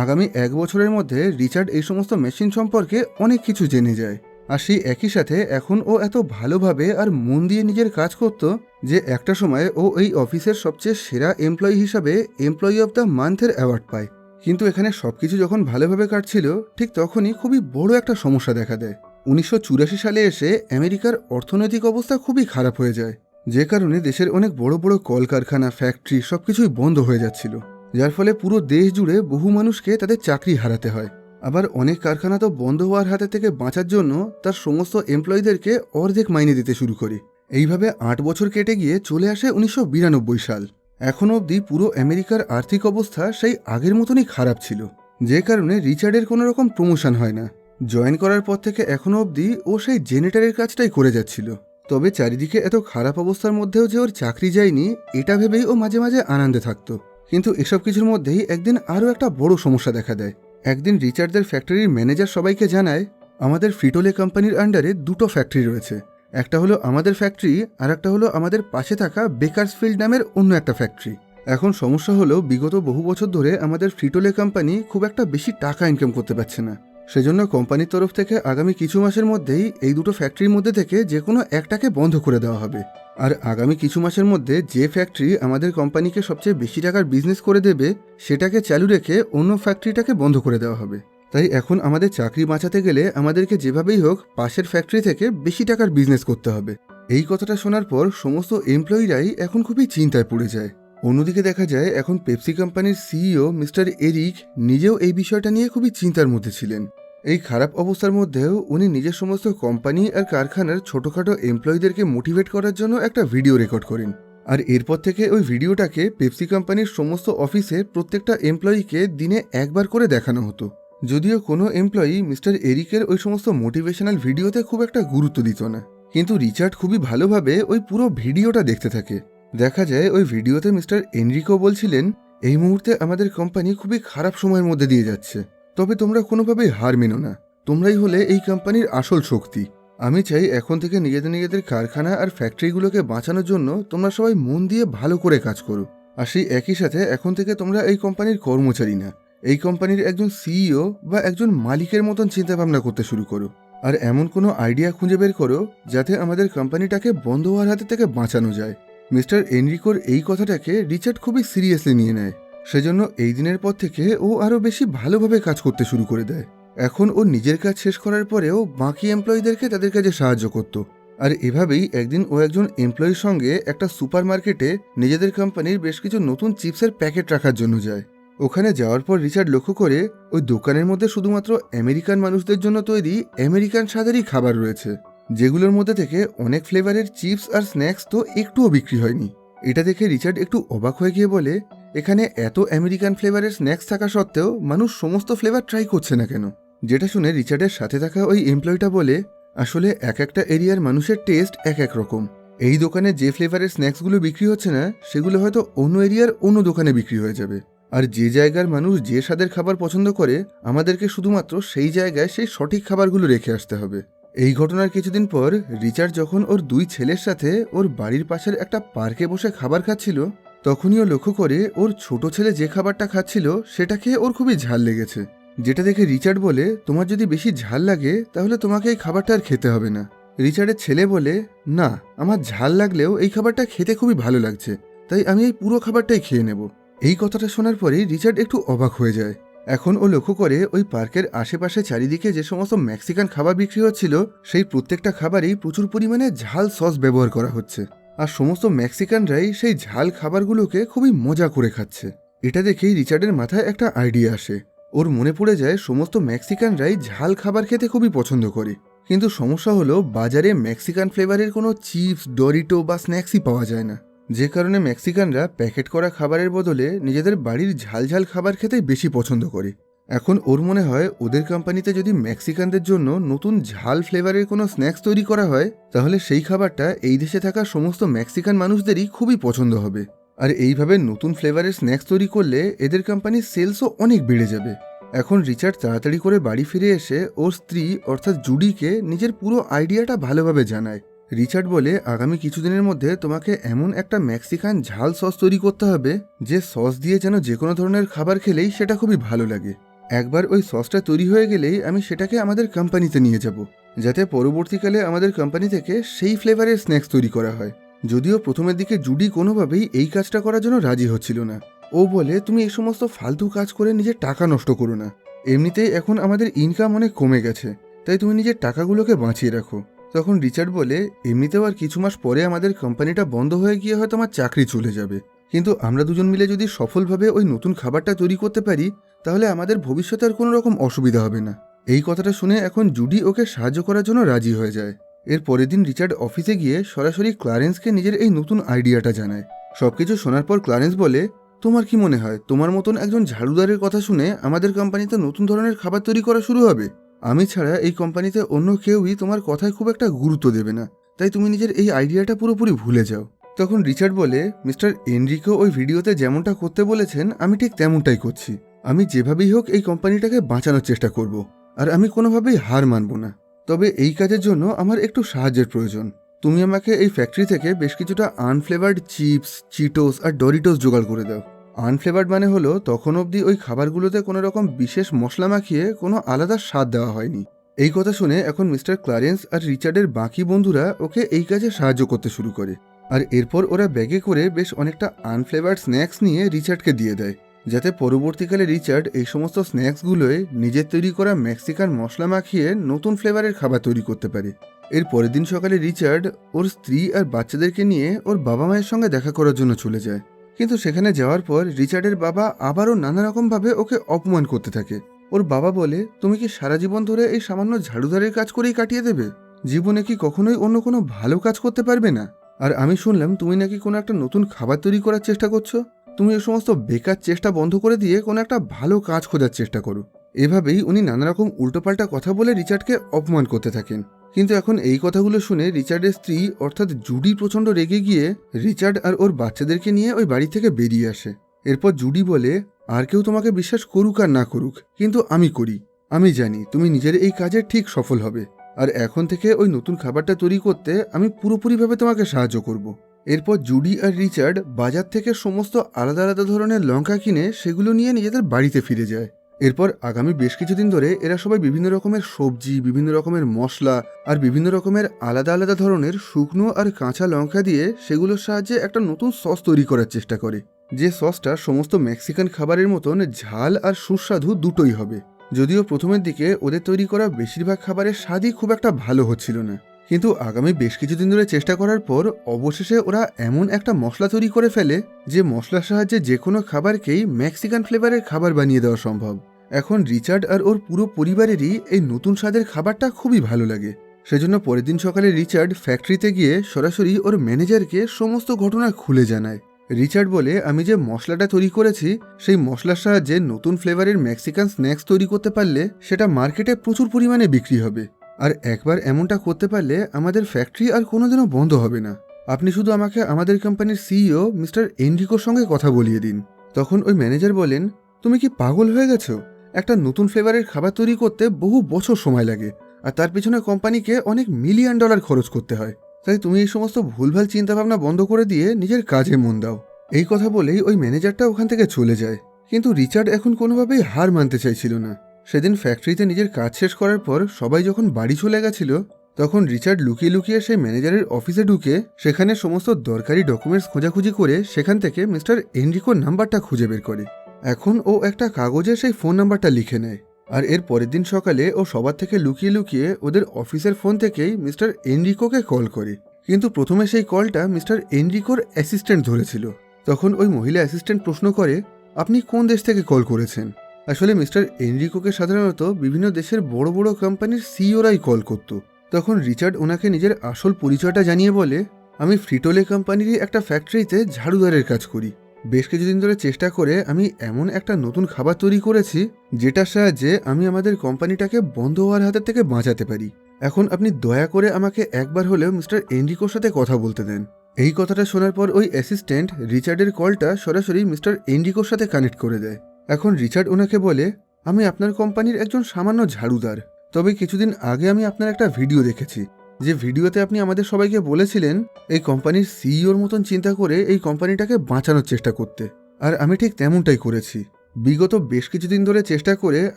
আগামী 1 বছরের মধ্যে রিচার্ড এই সমস্ত মেশিন সম্পর্কে অনেক কিছু জেনে যায়। আর সেই একই সাথে এখন ও এত ভালোভাবে আর মন দিয়ে নিজের কাজ করত যে একটা সময় ও এই অফিসের সবচেয়ে সেরা এমপ্লয়ি হিসাবে এমপ্লয়ি অফ দ্য মান্থের অ্যাওয়ার্ড পায়। কিন্তু এখানে সবকিছু যখন ভালোভাবে কাটছিল ঠিক তখনই খুবই বড় একটা সমস্যা দেখা দেয়। 1984 সালে এসে আমেরিকার অর্থনৈতিক অবস্থা খুবই খারাপ হয়ে যায়, যে কারণে দেশের অনেক বড় বড় কলকারখানা, ফ্যাক্টরি সবকিছুই বন্ধ হয়ে যাচ্ছিল, যার ফলে পুরো দেশ জুড়ে বহু মানুষকে তাদের চাকরি হারাতে হয়। আবার অনেক কারখানা তো বন্ধ হওয়ার হাতে থেকে বাঁচার জন্য তার সমস্ত এমপ্লয়ীদেরকে অর্ধেক মাইনে দিতে শুরু করে। এইভাবে 8 বছর কেটে গিয়ে চলে আসে 1992 সাল। এখনও অবধি পুরো আমেরিকার আর্থিক অবস্থা সেই আগের মতনই খারাপ ছিল, যে কারণে রিচার্ডের কোনো রকম প্রমোশন হয় না। জয়েন করার পর থেকে এখনও অবধি ও সেই জেনেটারের কাজটাই করে যাচ্ছিল। তবে চারিদিকে এত খারাপ অবস্থার মধ্যেও যে ওর চাকরি যায়নি, এটা ভেবেই ও মাঝে মাঝে আনন্দে থাকতো। কিন্তু এসব কিছুর মধ্যেই একদিন আরও একটা বড় সমস্যা দেখা দেয়। একদিন রিচার্ডদের ফ্যাক্টরির ম্যানেজার সবাইকে জানায়, আমাদের ফ্রিটোলে কোম্পানির আন্ডারে 2টো ফ্যাক্টরি রয়েছে। একটা হলো আমাদের ফ্যাক্টরি, আর একটা হলো আমাদের পাশে থাকা বেকারসফিল্ড নামের অন্য একটা ফ্যাক্টরি। এখন সমস্যা হলো, বিগত বহু বছর ধরে আমাদের ফ্রিটোলে কোম্পানি খুব একটা বেশি টাকা ইনকাম করতে পারছে না। সেজন্য কোম্পানির তরফ থেকে আগামী কিছু মাসের মধ্যেই এই 2টো ফ্যাক্টরির মধ্যে থেকে যে কোনো একটাকে বন্ধ করে দেওয়া হবে। আর আগামী কিছু মাসের মধ্যে যে ফ্যাক্টরি আমাদের কোম্পানিকে সবচেয়ে বেশি টাকার বিজনেস করে দেবে, সেটাকে চালু রেখে অন্য ফ্যাক্টরিটাকে বন্ধ করে দেওয়া হবে। তাই এখন আমাদের চাকরি বাঁচাতে গেলে আমাদেরকে যেভাবেই হোক পাশের ফ্যাক্টরি থেকে বেশি টাকার বিজনেস করতে হবে। এই কথাটা শোনার পর সমস্ত এমপ্লয়িরাই এখন খুবই চিন্তায় পড়ে যায়। অন্যদিকে দেখা যায় এখন পেপসি কোম্পানির সিইও মিস্টার এরিক নিজেও এই বিষয়টা নিয়ে খুবই চিন্তার মধ্যে ছিলেন। এই খারাপ অবস্থার মধ্যেও উনি নিজের সমস্ত কোম্পানি আর কারখানার ছোটোখাটো এমপ্লয়ীদেরকে মোটিভেট করার জন্য একটা ভিডিও রেকর্ড করেন। আর এরপর থেকে ওই ভিডিওটাকে পেপসি কোম্পানির সমস্ত অফিসে প্রত্যেকটা এমপ্লয়িকে দিনে একবার করে দেখানো হতো। যদিও কোনো এমপ্লয়ি মিস্টার এরিকের ওই সমস্ত মোটিভেশনাল ভিডিওতে খুব একটা গুরুত্ব দিত না, কিন্তু রিচার্ড খুবই ভালোভাবে ওই পুরো ভিডিওটা দেখতে থাকে। দেখা যায় ওই ভিডিওতে মিস্টার এনরিকো বলছিলেন, এই মুহূর্তে আমাদের কোম্পানি খুবই খারাপ সময়ের মধ্যে দিয়ে যাচ্ছে, তবে তোমরা কোনোভাবেই হার মেনো না, তোমরাই হলে এই কোম্পানির আসল শক্তি। আমি চাই এখন থেকে নিজেদের কারখানা আর ফ্যাক্টরিগুলোকে বাঁচানোর জন্য তোমরা সবাই মন দিয়ে ভালো করে কাজ করো। আর সেই একই সাথে এখন থেকে তোমরা এই কোম্পানির কর্মচারী না, এই কোম্পানির একজন সিইও বা একজন মালিকের মতন চিন্তাভাবনা করতে শুরু করো। আর এমন কোনো আইডিয়া খুঁজে বের করো যাতে আমাদের কোম্পানিটাকে বন্ধ হওয়ার হাতে থেকে বাঁচানো যায়। মিস্টার এনরিকোর এই কথাটাকে রিচার্ড খুবই সিরিয়াসলি নিয়ে নেয়। সেজন্য এই দিনের পর থেকে ও আরও বেশি ভালোভাবে কাজ করতে শুরু করে দেয়। এখন ও নিজের কাজ শেষ করার পরেও বাকি এমপ্লয়ীদেরকে তাদের কাজে সাহায্য করত। আর এভাবেই একদিন ও একজন এমপ্লয়ির সঙ্গে একটা সুপার মার্কেটে নিজেদের কোম্পানির বেশ কিছু নতুন চিপসের প্যাকেট রাখার জন্য যায়। ওখানে যাওয়ার পর রিচার্ড লক্ষ্য করে ওই দোকানের মধ্যে শুধুমাত্র আমেরিকান মানুষদের জন্য তৈরি আমেরিকান স্বাদেরই খাবার রয়েছে, যেগুলোর মধ্যে থেকে অনেক ফ্লেভারের চিপস আর স্ন্যাক্স তো একটুও বিক্রি হয়নি। এটা দেখে রিচার্ড একটু অবাক হয়ে গিয়ে বলে, এখানে এত আমেরিকান ফ্লেভারের স্ন্যাক্স থাকা সত্ত্বেও মানুষ সমস্ত ফ্লেভার ট্রাই করছে না কেন? যেটা শুনে রিচার্ডের সাথে থাকা ওই এমপ্লয়িটা বলে, আসলে এক একটা এরিয়ার মানুষের টেস্ট এক এক রকম। এই দোকানে যে ফ্লেভারের স্ন্যাক্সগুলো বিক্রি হচ্ছে না, সেগুলো হয়তো অন্য এরিয়ার অন্য দোকানে বিক্রি হয়ে যাবে। আর যে জায়গার মানুষ যে স্বাদের খাবার পছন্দ করে, আমাদেরকে শুধুমাত্র সেই জায়গায় সেই সঠিক খাবারগুলো রেখে আসতে হবে। এই ঘটনার কিছুদিন পর রিচার্ড যখন ওর 2 ছেলের সাথে ওর বাড়ির পাশের একটা পার্কে বসে খাবার খাচ্ছিল, তখনই ও লক্ষ্য করে ওর ছোট ছেলে যে খাবারটা খাচ্ছিল সেটা খেয়ে ওর খুবই ঝাল লেগেছে। যেটা দেখে রিচার্ড বলে, তোমার যদি বেশি ঝাল লাগে তাহলে তোমাকে এই খাবারটা আর খেতে হবে না। রিচার্ডের ছেলে বলে, না, আমার ঝাল লাগলেও এই খাবারটা খেতে খুবই ভালো লাগছে, তাই আমি এই পুরো খাবারটাই খেয়ে নেব। এই কথাটা শোনার পরেই রিচার্ড একটু অবাক হয়ে যায়। এখন ও লক্ষ্য করে ওই পার্কের আশেপাশে চারিদিকে যে সমস্ত মেক্সিকান খাবার বিক্রি হচ্ছিল, সেই প্রত্যেকটা খাবারেই প্রচুর পরিমাণে ঝাল সস ব্যবহার করা হচ্ছে, আর সমস্ত মেক্সিকানরাই সেই ঝাল খাবারগুলোকে খুবই মজা করে খাচ্ছে। এটা দেখেই রিচার্ডের মাথায় একটা আইডিয়া আসে। ওর মনে পড়ে যায় সমস্ত মেক্সিকানরাই ঝাল খাবার খেতে খুবই পছন্দ করে, কিন্তু সমস্যা হলো বাজারে মেক্সিকান ফ্লেভারের কোনো চিপস, ডরিটো বা স্ন্যাক্সই পাওয়া যায় না, যে কারণে মেক্সিকানরা প্যাকেট করা খাবারের বদলে নিজেদের বাড়ির ঝাল ঝাল খাবার খেতেই বেশি পছন্দ করে। এখন ওর মনে হয় ওদের কোম্পানিতে যদি মেক্সিকানদের জন্য নতুন ঝাল ফ্লেভারের কোনো স্ন্যাক্স তৈরি করা হয়, তাহলে সেই খাবারটা এই দেশে থাকা সমস্ত মেক্সিকান মানুষদেরই খুবই পছন্দ হবে। আর এইভাবে নতুন ফ্লেভারের স্ন্যাক্স তৈরি করলে এদের কোম্পানির সেলসও অনেক বেড়ে যাবে। এখন রিচার্ড তাড়াতাড়ি করে বাড়ি ফিরে এসে ওর স্ত্রী অর্থাৎ জুডিকে নিজের পুরো আইডিয়াটা ভালোভাবে জানায়। রিচার্ড বলে, আগামী কিছুদিনের মধ্যে তোমাকে এমন একটা মেক্সিকান ঝাল সস তৈরি করতে হবে যে সস দিয়ে যেন যে কোনো ধরনের খাবার খেলেই সেটা খুবই ভালো লাগে। একবার ওই সসটা তৈরি হয়ে গেলেই আমি সেটাকে আমাদের কোম্পানিতে নিয়ে যাব, যাতে পরবর্তীকালে আমাদের কোম্পানি থেকে সেই ফ্লেভারের স্ন্যাক্স তৈরি করা হয়। যদিও প্রথমের দিকে জুডি কোনোভাবেই এই কাজটা করার জন্য রাজি হচ্ছিল না। ও বলে, তুমি এই সমস্ত ফালতু কাজ করে নিজের টাকা নষ্ট করো না, এমনিতেই এখন আমাদের ইনকাম অনেক কমে গেছে, তাই তুমি নিজের টাকাগুলোকে বাঁচিয়ে রাখো। তখন রিচার্ড বলে, এমনিতেও আর কিছু মাস পরে আমাদের কোম্পানিটা বন্ধ হয়ে গিয়ে হয়তো আমার চাকরি চলে যাবে, কিন্তু আমরা দুজন মিলে যদি সফলভাবে ওই নতুন খাবারটা তৈরি করতে পারি তাহলে আমাদের ভবিষ্যতে আর কোনো রকম অসুবিধা হবে না। এই কথাটা শুনে এখন জুডি ওকে সাহায্য করার জন্য রাজি হয়ে যায়। এর পরের দিন রিচার্ড অফিসে গিয়ে সরাসরি ক্লারেন্সকে নিজের এই নতুন আইডিয়াটা জানায়। সবকিছু শোনার পর ক্লারেন্স বলে, তোমার কি মনে হয় তোমার মতন একজন ঝাড়ুদারের কথা শুনে আমাদের কোম্পানিতে নতুন ধরনের খাবার তৈরি করা শুরু হবে? আমি ছাড়া এই কোম্পানিতে অন্য কেউই তোমার কথায় খুব একটা গুরুত্ব দেবে না, তাই তুমি নিজের এই আইডিয়াটা পুরোপুরি ভুলে যাও। তখন রিচার্ড বলে, মিস্টার এনরিকো ওই ভিডিওতে যেমনটা করতে বলেছেন আমি ঠিক তেমনটাই করছি। আমি যেভাবেই হোক এই কোম্পানিটাকে বাঁচানোর চেষ্টা করব, আর আমি কোনোভাবেই হার মানব না। তবে এই কাজের জন্য আমার একটু সাহায্যের প্রয়োজন। তুমি আমাকে এই ফ্যাক্টরি থেকে বেশ কিছুটা আনফ্লেভার্ড চিপস, চিটোস আর ডরিটোস জোগাড় করে দাও। আনফ্লেভার্ড মানে হলো তখন অবধি ওই খাবারগুলোতে কোনো রকম বিশেষ মশলা মাখিয়ে কোনো আলাদা স্বাদ দেওয়া হয়নি। এই কথা শুনে এখন মিস্টার ক্লারেন্স আর রিচার্ডের বাকি বন্ধুরা ওকে এই কাজে সাহায্য করতে শুরু করে, আর এরপর ওরা ব্যাগে করে বেশ অনেকটা আনফ্লেভার্ড স্ন্যাক্স নিয়ে রিচার্ডকে দিয়ে দেয়, যাতে পরবর্তীকালে রিচার্ড এই সমস্ত স্ন্যাক্সগুলোয় নিজের তৈরি করা মেক্সিকান মশলা মাখিয়ে নতুন ফ্লেভারের খাবার তৈরি করতে পারে। এর পরের দিন সকালে রিচার্ড ওর স্ত্রী আর বাচ্চাদেরকে নিয়ে ওর বাবা মায়ের সঙ্গে দেখা করার জন্য চলে যায়, কিন্তু সেখানে যাওয়ার পর রিচার্ডের বাবা আবারও নানা রকমভাবে ওকে অপমান করতে থাকে। ওর বাবা বলে, তুমি কি সারা জীবন ধরে এই সামান্য ঝাড়ুদারের কাজ করেই কাটিয়ে দেবে? জীবনে কি কখনোই অন্য কোনো ভালো কাজ করতে পারবে না? আর আমি শুনলাম তুমি নাকি কোনো একটা নতুন খাবার তৈরি করার চেষ্টা করছো। তুমি এই সমস্ত বেকার চেষ্টা বন্ধ করে দিয়ে কোনো একটা ভালো কাজ খোঁজার চেষ্টা করো। এভাবেই উনি নানা রকম উল্টোপাল্টা কথা বলে রিচার্ডকে অপমান করতে থাকেন। কিন্তু এখন এই কথাগুলো শুনে রিচার্ডের স্ত্রী অর্থাৎ জুডি প্রচণ্ড রেগে গিয়ে রিচার্ড আর ওর বাচ্চাদেরকে নিয়ে ওই বাড়ি থেকে বেরিয়ে আসে। এরপর জুডি বলে, আর কেউ তোমাকে বিশ্বাস করুক আর না করুক, কিন্তু আমি করি। আমি জানি তুমি নিজের এই কাজে ঠিক সফল হবে, আর এখন থেকে ওই নতুন খাবারটা তৈরি করতে আমি পুরোপুরিভাবে তোমাকে সাহায্য করব। এরপর জুডি আর রিচার্ড বাজার থেকে সমস্ত আলাদা আলাদা ধরনের লঙ্কা কিনে সেগুলো নিয়ে নিজেদের বাড়িতে ফিরে যায়। এরপর আগামী বেশ কিছুদিন ধরে এরা সবাই বিভিন্ন রকমের সবজি, বিভিন্ন রকমের মশলা আর বিভিন্ন রকমের আলাদা আলাদা ধরনের শুকনো আর কাঁচা লঙ্কা দিয়ে সেগুলোর সাহায্যে একটা নতুন সস তৈরি করার চেষ্টা করে, যে সসটা সমস্ত মেক্সিকান খাবারের মতন ঝাল আর সুস্বাদু দুটোই হবে। যদিও প্রথমের দিকে ওদের তৈরি করা বেশিরভাগ খাবারের স্বাদই খুব একটা ভালো হচ্ছিল না, কিন্তু আগামী বেশ কিছুদিন ধরে চেষ্টা করার পর অবশেষে ওরা এমন একটা মশলা তৈরি করে ফেলে যে মশলার সাহায্যে যে কোনো খাবারকেই মেক্সিকান ফ্লেভারের খাবার বানিয়ে দেওয়া সম্ভব। এখন রিচার্ড আর ওর পুরো পরিবারেরই এই নতুন স্বাদের খাবারটা খুবই ভালো লাগে। সেজন্য পরের দিন সকালে রিচার্ড ফ্যাক্টরিতে গিয়ে সরাসরি ওর ম্যানেজারকে সমস্ত ঘটনা খুলে জানায়। রিচার্ড বলে, আমি যে মশলাটা তৈরি করেছি সেই মশলার সাহায্যে নতুন ফ্লেভারের মেক্সিকান স্ন্যাক্স তৈরি করতে পারলে সেটা মার্কেটে প্রচুর পরিমাণে বিক্রি হবে, আর একবার এমনটা করতে পারলে আমাদের ফ্যাক্টরি আর কোনোদিনও বন্ধ হবে না। আপনি শুধু আমাকে আমাদের কোম্পানির সিইও মিস্টার এনরিকোর সঙ্গে কথা বলিয়ে দিন। তখন ওই ম্যানেজার বলেন, তুমি কি পাগল হয়ে গেছো? একটা নতুন ফ্লেভারের খাবার তৈরি করতে বহু বছর সময় লাগে, আর তার পিছনে কোম্পানিকে অনেক মিলিয়ন ডলার খরচ করতে হয়। তাই তুমি এই সমস্ত ভুলভাল চিন্তাভাবনা বন্ধ করে দিয়ে নিজের কাজে মন দাও। এই কথা বলেই ওই ম্যানেজারটা ওখান থেকে চলে যায়। কিন্তু রিচার্ড এখন কোনোভাবেই হার মানতে চাইছিল না। সেদিন ফ্যাক্টরিতে নিজের কাজ শেষ করার পর সবাই যখন বাড়ি চলে গেছিল, তখন রিচার্ড লুকিয়ে লুকিয়ে সেই ম্যানেজারের অফিসে ঢুকে সেখানে সমস্ত দরকারি ডকুমেন্টস খোঁজাখুঁজি করে সেখান থেকে মিস্টার এনরিকোর নাম্বারটা খুঁজে বের করে। এখন ও একটা কাগজে সেই ফোন নাম্বারটা লিখে নেয়, আর এর পরের দিন সকালে ও সবার থেকে লুকিয়ে লুকিয়ে ওদের অফিসের ফোন থেকেই মিস্টার এনরিকোকে কল করে। কিন্তু প্রথমে সেই কলটা মিস্টার এনরিকোর অ্যাসিস্ট্যান্ট ধরেছিল। তখন ওই মহিলা অ্যাসিস্ট্যান্ট প্রশ্ন করে, আপনি কোন দেশ থেকে কল করেছেন? আসলে মিস্টার এনরিকোকে সাধারণত বিভিন্ন দেশের বড় বড় কোম্পানির সিইওরাই কল করত। তখন রিচার্ড ওনাকে নিজের আসল পরিচয়টা জানিয়ে বলে, আমি ফ্রিটোলে কোম্পানিরই একটা ফ্যাক্টরিতে ঝাড়ুদারের কাজ করি। বেশ কিছুদিন ধরে চেষ্টা করে আমি এমন একটা নতুন খাবার তৈরি করেছি যেটার সাহায্যে আমি আমাদের কোম্পানিটাকে বন্ধ হওয়ার হাতের থেকে বাঁচাতে পারি। এখন আপনি দয়া করে আমাকে একবার হলেও মিস্টার এনরিকোর সাথে কথা বলতে দেন। এই কথাটা শোনার পর ওই অ্যাসিস্ট্যান্ট রিচার্ডের কলটা সরাসরি মিস্টার এনরিকোর সাথে কানেক্ট করে দেয়। এখন রিচার্ড ওনাকে বলে, আমি আপনার কোম্পানির একজন সামান্য ঝাড়ুদার, তবে কিছুদিন আগে আমি আপনার একটা ভিডিও দেখেছি, যে ভিডিওতে আপনি আমাদের সবাইকে বলেছিলেন এই কোম্পানির সিইওর মতন চিন্তা করে এই কোম্পানিটাকে বাঁচানোর চেষ্টা করতে, আর আমি ঠিক তেমনটাই করেছি। বিগত বেশ কিছুদিন ধরে চেষ্টা করে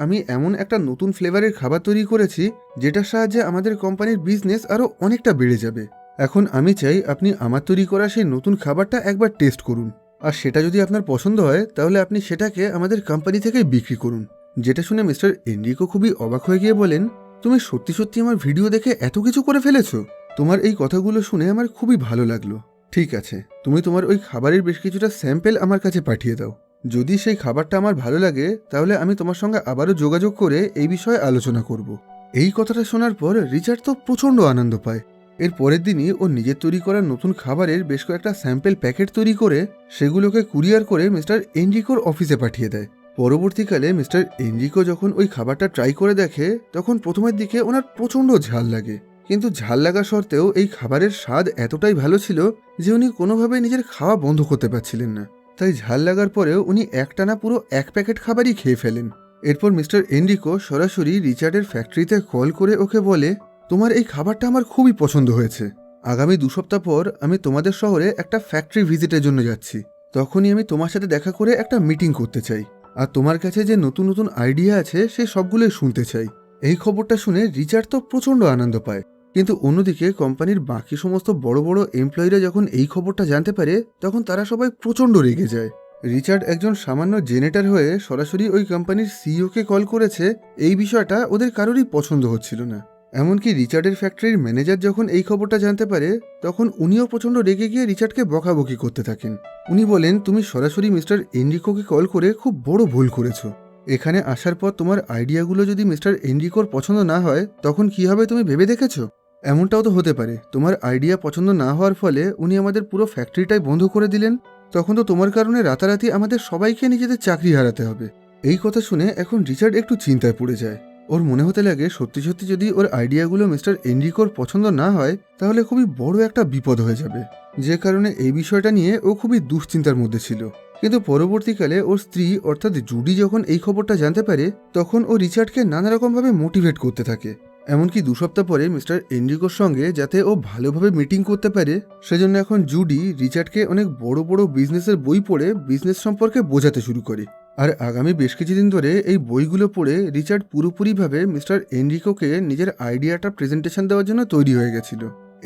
আমি এমন একটা নতুন ফ্লেভারের খাবার তৈরি করেছি যেটার সাহায্যে আমাদের কোম্পানির বিজনেস আরও অনেকটা বেড়ে যাবে। এখন আমি চাই আপনি আমার তৈরি করা সেই নতুন খাবারটা একবার টেস্ট করুন, আর সেটা যদি আপনার পছন্দ হয় তাহলে আপনি সেটাকে আমাদের কোম্পানি থেকেই বিক্রি করুন। যেটা শুনে মিস্টার এনরিকো খুবই অবাক হয়ে গিয়ে বলেন, তুমি সত্যি সত্যি আমার ভিডিও দেখে এত কিছু করে ফেলেছো? তোমার এই কথাগুলো শুনে আমার খুবই ভালো লাগলো। ঠিক আছে, তুমি তোমার ওই খাবারের বেশ কিছুটা স্যাম্পেল আমার কাছে পাঠিয়ে দাও। যদি সেই খাবারটা আমার ভালো লাগে তাহলে আমি তোমার সঙ্গে আবারও যোগাযোগ করে এই বিষয়ে আলোচনা করব। এই কথাটা শোনার পর রিচার্ড তো প্রচণ্ড আনন্দ পায়। এর পরের দিনই ও নিজের তৈরি করা নতুন খাবারের বেশ কয়েকটা স্যাম্পেল প্যাকেট তৈরি করে সেগুলোকে কুরিয়ার করে মিস্টার এনরিকোর অফিসে পাঠিয়ে দেয়। পরবর্তীকালে মিস্টার এনরিকো যখন ওই খাবারটা ট্রাই করে দেখে তখন প্রথমের দিকে ওনার প্রচণ্ড ঝাল লাগে, কিন্তু ঝাল লাগা সত্ত্বেও এই খাবারের স্বাদ এতটাই ভালো ছিল যে উনি কোনোভাবেই নিজের খাওয়া বন্ধ করতে পারছিলেন না। তাই ঝাল লাগার পরেও উনি একটানা পুরো এক প্যাকেট খাবারই খেয়ে ফেলেন। এরপর মিস্টার এনরিকো সরাসরি রিচার্ডের ফ্যাক্টরিতে কল করে ওকে বলে, তোমার এই খাবারটা আমার খুবই পছন্দ হয়েছে। আগামী 2 সপ্তাহ পর আমি তোমাদের শহরে একটা ফ্যাক্টরি ভিজিটের জন্য যাচ্ছি। তখনই আমি তোমার সাথে দেখা করে একটা মিটিং করতে চাই, আর তোমার কাছে যে নতুন নতুন আইডিয়া আছে সে সবগুলোই শুনতে চাই। এই খবরটা শুনে রিচার্ড তো প্রচণ্ড আনন্দ পায়, কিন্তু অন্যদিকে কোম্পানির বাকি সমস্ত বড় বড় এমপ্লয়িরা যখন এই খবরটা জানতে পারে তখন তারা সবাই প্রচণ্ড রেগে যায়। রিচার্ড একজন সামান্য জেনেটার হয়ে সরাসরি ওই কোম্পানির সিইওকে কল করেছে, এই বিষয়টা ওদের কারোরই পছন্দ হচ্ছিল না। এমনকি রিচার্ডের ফ্যাক্টরির ম্যানেজার যখন এই খবরটা জানতে পারে তখন উনিও প্রচণ্ড রেগে গিয়ে রিচার্ডকে বকাবকি করতে থাকেন। উনি বলেন, তুমি সরাসরি মিস্টার এনরিকোকে কল করে খুব বড় ভুল করেছো। এখানে আসার পর তোমার আইডিয়াগুলো যদি মিস্টার এনরিকোর পছন্দ না হয় তখন কি হবে তুমি ভেবে দেখেছো? এমনটাও তো হতে পারে তোমার আইডিয়া পছন্দ না হওয়ার ফলে উনি আমাদের পুরো ফ্যাক্টরিটাই বন্ধ করে দিলেন। তখন তো তোমার কারণে রাতারাতি আমাদের সবাইকে নিজেদের চাকরি হারাতে হবে। এই কথা শুনে এখন রিচার্ড একটু চিন্তায় পড়ে যায়। ওর মনে হতে লাগে সত্যি সত্যি যদি ওর আইডিয়াগুলো মিস্টার এনরিকোর পছন্দ না হয় তাহলে খুবই বড় একটা বিপদ হয়ে যাবে, যে কারণে এই বিষয়টা নিয়ে ও খুবই দুশ্চিন্তার মধ্যে ছিল। কিন্তু পরবর্তীকালে ওর স্ত্রী অর্থাৎ জুডি যখন এই খবরটা জানতে পারে তখন ও রিচার্ডকে নানা রকমভাবে মোটিভেট করতে থাকে। এমনকি 2 সপ্তাহ পরে মিস্টার এনরিকোর সঙ্গে যাতে ও ভালোভাবে মিটিং করতে পারে সেজন্য এখন জুডি রিচার্ডকে অনেক বড় বড় বিজনেসের বই পড়ে বিজনেস সম্পর্কে বোঝাতে শুরু করে। আর আগামী বেশ কিছুদিন ধরে এই বইগুলো পড়ে রিচার্ড পুরোপুরিভাবে মিস্টার এনরিকোকে নিজের আইডিয়াটা প্রেজেন্টেশন দেওয়ার জন্য তৈরি হয়ে গেছিল।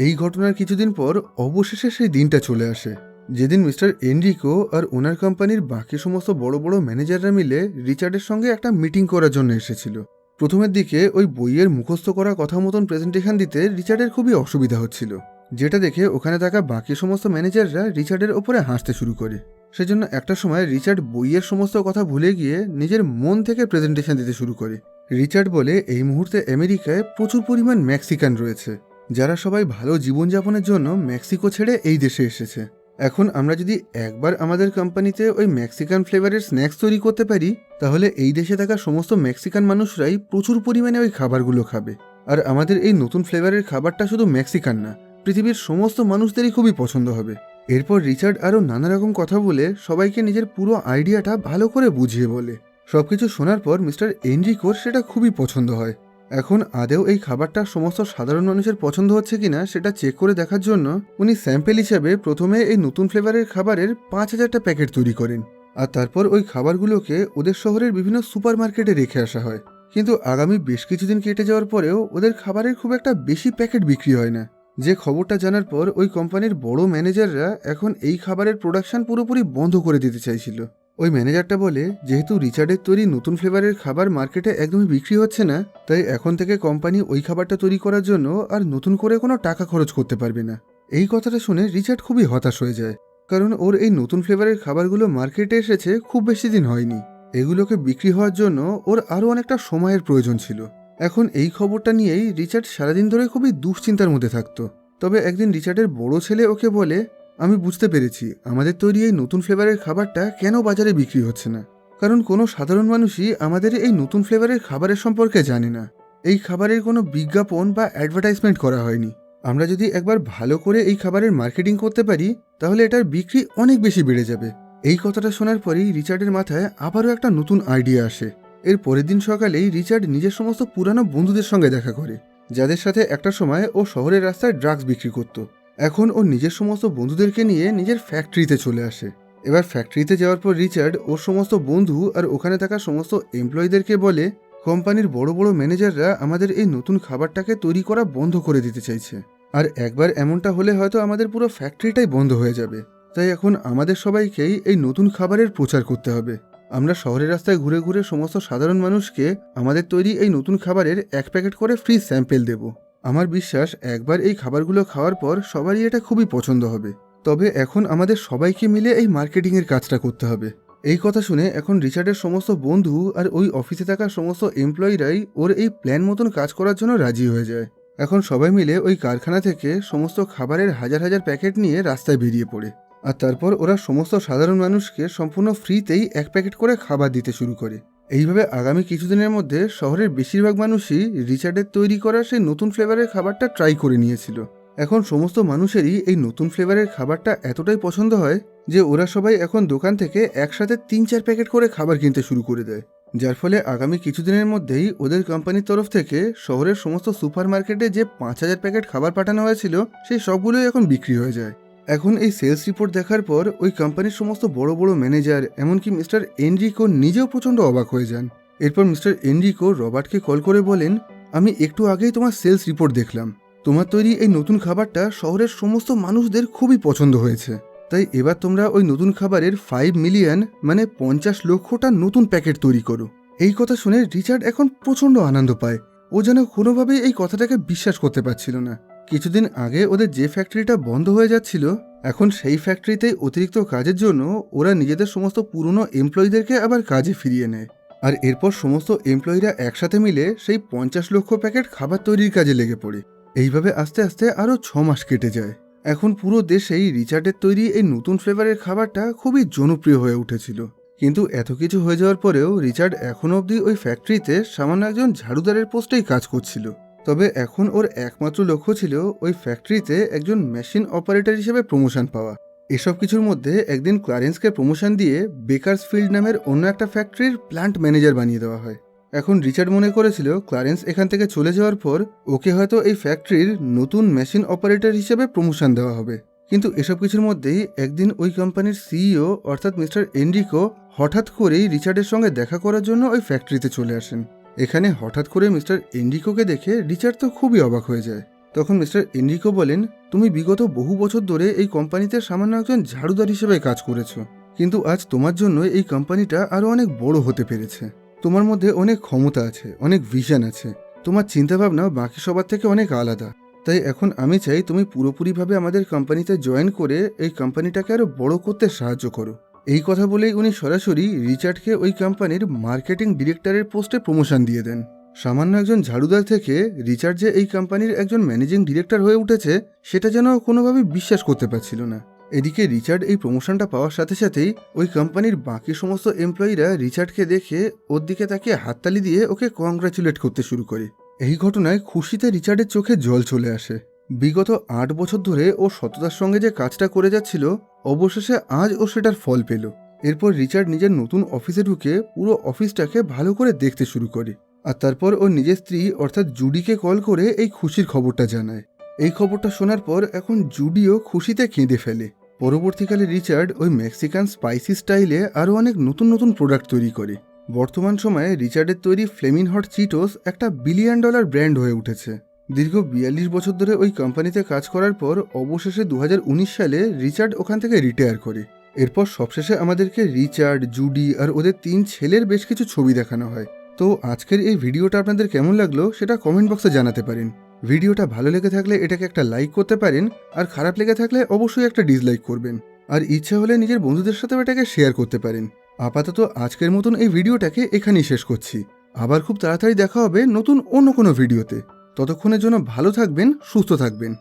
এই ঘটনার কিছুদিন পর অবশেষে সেই দিনটা চলে আসে যেদিন মিস্টার এনরিকো আর ওনার কোম্পানির বাকি সমস্ত বড় বড় ম্যানেজাররা মিলে রিচার্ডের সঙ্গে একটা মিটিং করার জন্য এসেছিল। প্রথমের দিকে ওই বইয়ের মুখস্থ করা কথা মতন প্রেজেন্টেশন দিতে রিচার্ডের খুবই অসুবিধা হচ্ছিল, যেটা দেখে ওখানে থাকা বাকি সমস্ত ম্যানেজাররা রিচার্ডের ওপরে হাসতে শুরু করে। সেজন্য একটা সময় রিচার্ড বইয়ের সমস্ত কথা ভুলে গিয়ে নিজের মন থেকে প্রেজেন্টেশন দিতে শুরু করে। রিচার্ড বলে, এই মুহূর্তে আমেরিকায় প্রচুর পরিমাণ মেক্সিকান রয়েছে যারা সবাই ভালো জীবনযাপনের জন্য মেক্সিকো ছেড়ে এই দেশে এসেছে। এখন আমরা যদি একবার আমাদের কোম্পানিতে ওই মেক্সিকান ফ্লেভারের স্ন্যাক্স তৈরি করতে পারি তাহলে এই দেশে থাকা সমস্ত মেক্সিকান মানুষরাই প্রচুর পরিমাণে ওই খাবারগুলো খাবে। আর আমাদের এই নতুন ফ্লেভারের খাবারটা শুধু মেক্সিকান না, পৃথিবীর সমস্ত মানুষদেরই খুবই পছন্দ হবে। এরপর রিচার্ড আরও নানা রকম কথা বলে সবাইকে নিজের পুরো আইডিয়াটা ভালো করে বুঝিয়ে বলে। সবকিছু শোনার পর মিস্টার এনরিকোর সেটা খুবই পছন্দ হয়। এখন আদেও এই খাবারটা সমস্ত সাধারণ মানুষের পছন্দ হচ্ছে কিনা সেটা চেক করে দেখার জন্য উনি স্যাম্পেল হিসাবে প্রথমে এই নতুন ফ্লেভারের খাবারের 5000টা প্যাকেট তৈরি করেন, আর তারপর ওই খাবারগুলোকে ওদের শহরের বিভিন্ন সুপার মার্কেটে রেখে আসা হয়। কিন্তু আগামী বেশ কিছুদিন কেটে যাওয়ার পরেও ওদের খাবারের খুব একটা বেশি প্যাকেট বিক্রি হয় না। যে খবরটা জানার পর ওই কোম্পানির বড় ম্যানেজাররা এখন এই খাবারের প্রোডাকশন পুরোপুরি বন্ধ করে দিতে চাইছিল। ওই ম্যানেজারটা বলে, যেহেতু রিচার্ডের তৈরি নতুন ফ্লেভারের খাবার মার্কেটে একদমই বিক্রি হচ্ছে না তাই এখন থেকে কোম্পানি ওই খাবারটা তৈরি করার জন্য আর নতুন করে কোনো টাকা খরচ করতে পারবে না। এই কথাটা শুনে রিচার্ড খুবই হতাশ হয়ে যায়, কারণ ওর এই নতুন ফ্লেভারের খাবারগুলো মার্কেটে এসেছে খুব বেশি দিন হয়নি। এগুলোকে বিক্রি হওয়ার জন্য ওর আরও অনেকটা সময়ের প্রয়োজন ছিল। এখন এই খবরটা নিয়েই রিচার্ড সারাদিন ধরে খুবই দুশ্চিন্তার মধ্যে থাকতো। তবে একদিন রিচার্ডের বড় ছেলে ওকে বলে, আমি বুঝতে পেরেছি আমাদের তৈরি এই নতুন ফ্লেভারের খাবারটা কেন বাজারে বিক্রি হচ্ছে না, কারণ কোনো সাধারণ মানুষই আমাদের এই নতুন ফ্লেভারের খাবারের সম্পর্কে জানে না। এই খাবারের কোনো বিজ্ঞাপন বা অ্যাডভার্টাইজমেন্ট করা হয়নি। আমরা যদি একবার ভালো করে এই খাবারের মার্কেটিং করতে পারি তাহলে এটার বিক্রি অনেক বেশি বেড়ে যাবে। এই কথাটা শোনার পরেই রিচার্ডের মাথায় আবারও একটা নতুন আইডিয়া আসে। এর পরের দিন সকালেই রিচার্ড নিজের সমস্ত পুরানো বন্ধুদের সঙ্গে দেখা করে, যাদের সাথে একটা সময় ও শহরের রাস্তায় ড্রাগস বিক্রি করত। এখন ও নিজের সমস্ত বন্ধুদেরকে নিয়ে নিজের ফ্যাক্টরিতে চলে আসে। এবার ফ্যাক্টরিতে যাওয়ার পর রিচার্ড ওর সমস্ত বন্ধু আর ওখানে থাকা সমস্ত এমপ্লয়ীদেরকে বলে, কোম্পানির বড় বড় ম্যানেজাররা আমাদের এই নতুন খাবারটাকে তৈরি করা বন্ধ করে দিতে চাইছে, আর একবার এমনটা হলে হয়তো আমাদের পুরো ফ্যাক্টরিটাই বন্ধ হয়ে যাবে। তাই এখন আমাদের সবাইকেই এই নতুন খাবারের প্রচার করতে হবে। আমরা শহরের রাস্তায় ঘুরে ঘুরে সমস্ত সাধারণ মানুষকে আমাদের তৈরি এই নতুন খাবারের 1 প্যাকেট করে ফ্রি স্যাম্পেল দেব। আমার বিশ্বাস একবার এই খাবারগুলো খাওয়ার পর সবারই এটা খুবই পছন্দ হবে। তবে এখন আমাদের সবাইকে মিলে এই মার্কেটিংয়ের কাজটা করতে হবে। এই কথা শুনে এখন রিচার্ডের সমস্ত বন্ধু আর ওই অফিসে থাকা সমস্ত এমপ্লয়িরাই ওর এই প্ল্যান মতন কাজ করার জন্য রাজি হয়ে যায়। এখন সবাই মিলে ওই কারখানা থেকে সমস্ত খাবারের হাজার হাজার প্যাকেট নিয়ে রাস্তায় বেরিয়ে পড়ে। আর তারপর ওরা সমস্ত সাধারণ মানুষকে সম্পূর্ণ ফ্রিতেই 1 প্যাকেট করে খাবার দিতে শুরু করে। এইভাবে আগামী কিছুদিনের মধ্যে শহরের বেশিরভাগ মানুষই রিচার্ডের তৈরি করা সেই নতুন ফ্লেভারের খাবারটা ট্রাই করে নিয়েছিল। এখন সমস্ত মানুষেরই এই নতুন ফ্লেভারের খাবারটা এতটাই পছন্দ হয় যে ওরা সবাই এখন দোকান থেকে একসাথে 3-4 প্যাকেট করে খাবার কিনতে শুরু করে দেয়, যার ফলে আগামী কিছুদিনের মধ্যেই ওদের কোম্পানির তরফ থেকে শহরের সমস্ত সুপার মার্কেটে যে 5,000 প্যাকেট খাবার পাঠানো হয়েছিল সেই সবগুলোই এখন বিক্রি হয়ে যায়। এখন এই সেলস রিপোর্ট দেখার পর ওই কোম্পানির সমস্ত বড় বড় ম্যানেজার এমনকি মিস্টার এনরিকো নিজেও প্রচণ্ড অবাক হয়ে যান। এরপর মিস্টার এনরিকো রবার্টকে কল করে বলেন, আমি একটু আগেই তোমার সেলস রিপোর্ট দেখলাম। তোমার তৈরি এই নতুন খাবারটা শহরের সমস্ত মানুষদের খুবই পছন্দ হয়েছে। তাই এবার তোমরা ওই নতুন খাবারের 5 মিলিয়ন মানে 50 লক্ষটা নতুন প্যাকেট তৈরি করো। এই কথা শুনে রিচার্ড এখন প্রচণ্ড আনন্দ পায়। ও যেন কোনোভাবেই এই কথাটাকে বিশ্বাস করতে পারছিল না। কিছুদিন আগে ওদের যে ফ্যাক্টরিটা বন্ধ হয়ে যাচ্ছিল, এখন সেই ফ্যাক্টরিতে অতিরিক্ত কাজের জন্য ওরা নিজেদের সমস্ত পুরনো এমপ্লয়িদেরকে আবার কাজে ফিরিয়ে নেয়। আর এরপর সমস্ত এমপ্লয়িরা একসাথে মিলে সেই 50 লক্ষ প্যাকেট খাবার তৈরির কাজে লেগে পড়ে। এইভাবে আস্তে আস্তে আরও 6 মাস কেটে যায়। এখন পুরো দেশেই রিচার্ডের তৈরি এই নতুন ফ্লেভারের খাবারটা খুবই জনপ্রিয় হয়ে উঠেছিল। কিন্তু এত কিছু হয়ে যাওয়ার পরেও রিচার্ড এখনও অবধি ওই ফ্যাক্টরিতে সামান্য একজন ঝাড়ুদারের পোস্টেই কাজ করছিল। তবে এখন ওর একমাত্র লক্ষ্য ছিল ওই ফ্যাক্টরিতে একজন মেশিন অপারেটর হিসেবে প্রমোশন পাওয়া। এসব কিছুর মধ্যে একদিন ক্লারেন্সকে প্রমোশন দিয়ে বেকার্সফিল্ড নামের অন্য একটা ফ্যাক্টরির প্ল্যান্ট ম্যানেজার বানিয়ে দেওয়া হয়। এখন রিচার্ড মনে করেছিল ক্লারেন্স এখান থেকে চলে যাওয়ার পর ওকে হয়তো এই ফ্যাক্টরির নতুন মেশিন অপারেটর হিসেবে প্রমোশন দেওয়া হবে। কিন্তু এসব কিছুর মধ্যেই একদিন ওই কোম্পানির সিইও অর্থাৎ মিস্টার এনরিকো হঠাৎ করেই রিচার্ডের সঙ্গে দেখা করার জন্য ওই ফ্যাক্টরিতে চলে আসেন। এখানে হঠাৎ করে মিস্টার এনরিকোকে দেখে রিচার্ড তো খুবই অবাক হয়ে যায়। তখন মিস্টার এনরিকো বলেন, তুমি বিগত বহু বছর ধরে এই কোম্পানিতে সামান্য একজন ঝাড়ুদার হিসেবে কাজ করেছো, কিন্তু আজ তোমার জন্য এই কোম্পানিটা আরও অনেক বড় হতে পেরেছে। তোমার মধ্যে অনেক ক্ষমতা আছে, অনেক ভিশন আছে, তোমার চিন্তাভাবনা বাকি সবার থেকে অনেক আলাদা। তাই এখন আমি চাই তুমি পুরোপুরিভাবে আমাদের কোম্পানিতে জয়েন করে এই কোম্পানিটাকে আরও বড় করতে সাহায্য করো। এই কথা বলেই উনি সরাসরি রিচার্ডকে ওই কোম্পানির মার্কেটিং ডিরেক্টরের পোস্টে প্রমোশন দিয়ে দেন। সামান্য একজন ঝাড়ুদার থেকে রিচার্ড যে এই কোম্পানির একজন ম্যানেজিং ডিরেক্টর হয়ে উঠেছে সেটা যেন কোনোভাবে বিশ্বাস করতে পারছিল না। এদিকে রিচার্ড এই প্রমোশনটা পাওয়ার সাথে সাথেই ওই কোম্পানির বাকি সমস্ত এমপ্লয়িরা রিচার্ডকে দেখে ওর দিকে তাকিয়ে হাততালি দিয়ে ওকে কংগ্রাচুলেট করতে শুরু করে। এই ঘটনায় খুশিতে রিচার্ডের চোখে জল চলে আসে। বিগত 8 বছর ধরে ও সততার সঙ্গে যে কাজটা করে যাচ্ছিল, অবশেষে আজ ও সেটার ফল পেল। এরপর রিচার্ড নিজের নতুন অফিসে ঢুকে পুরো অফিসটাকে ভালো করে দেখতে শুরু করে। আর তারপর ও নিজের স্ত্রী অর্থাৎ জুডিকে কল করে এই খুশির খবরটা জানায়। এই খবরটা শোনার পর এখন জুডিও খুশিতে কেঁদে ফেলে। পরবর্তীকালে রিচার্ড ওই মেক্সিকান স্পাইসি স্টাইলে আরও অনেক নতুন নতুন প্রোডাক্ট তৈরি করে। বর্তমান সময়ে রিচার্ডের তৈরি ফ্লেমিং হট চিটোস একটা $1 বিলিয়ন ব্র্যান্ড হয়ে উঠেছে। দীর্ঘ 42 বছর ধরে ওই কোম্পানিতে কাজ করার পর অবশেষে 2019 সালে রিচার্ড ওখান থেকে রিটায়ার করে। এরপর সবশেষে আমাদেরকে রিচার্ড, জুডি আর ওদের 3 ছেলের বেশ কিছু ছবি দেখানো হয়। তো আজকের এই ভিডিওটা আপনাদের কেমন লাগলো সেটা কমেন্ট বক্সে জানাতে পারেন। ভিডিওটা ভালো লেগে থাকলে এটাকে একটা লাইক করতে পারেন, আর খারাপ লেগে থাকলে অবশ্যই একটা ডিসলাইক করবেন। আর ইচ্ছা হলে নিজের বন্ধুদের সাথেও এটাকে শেয়ার করতে পারেন। আপাতত আজকের মতন এই ভিডিওটাকে এখানেই শেষ করছি। আবার খুব তাড়াতাড়ি দেখা হবে নতুন অন্য কোনো ভিডিওতে। ততক্ষণের জন্য ভালো থাকবেন, সুস্থ থাকবেন।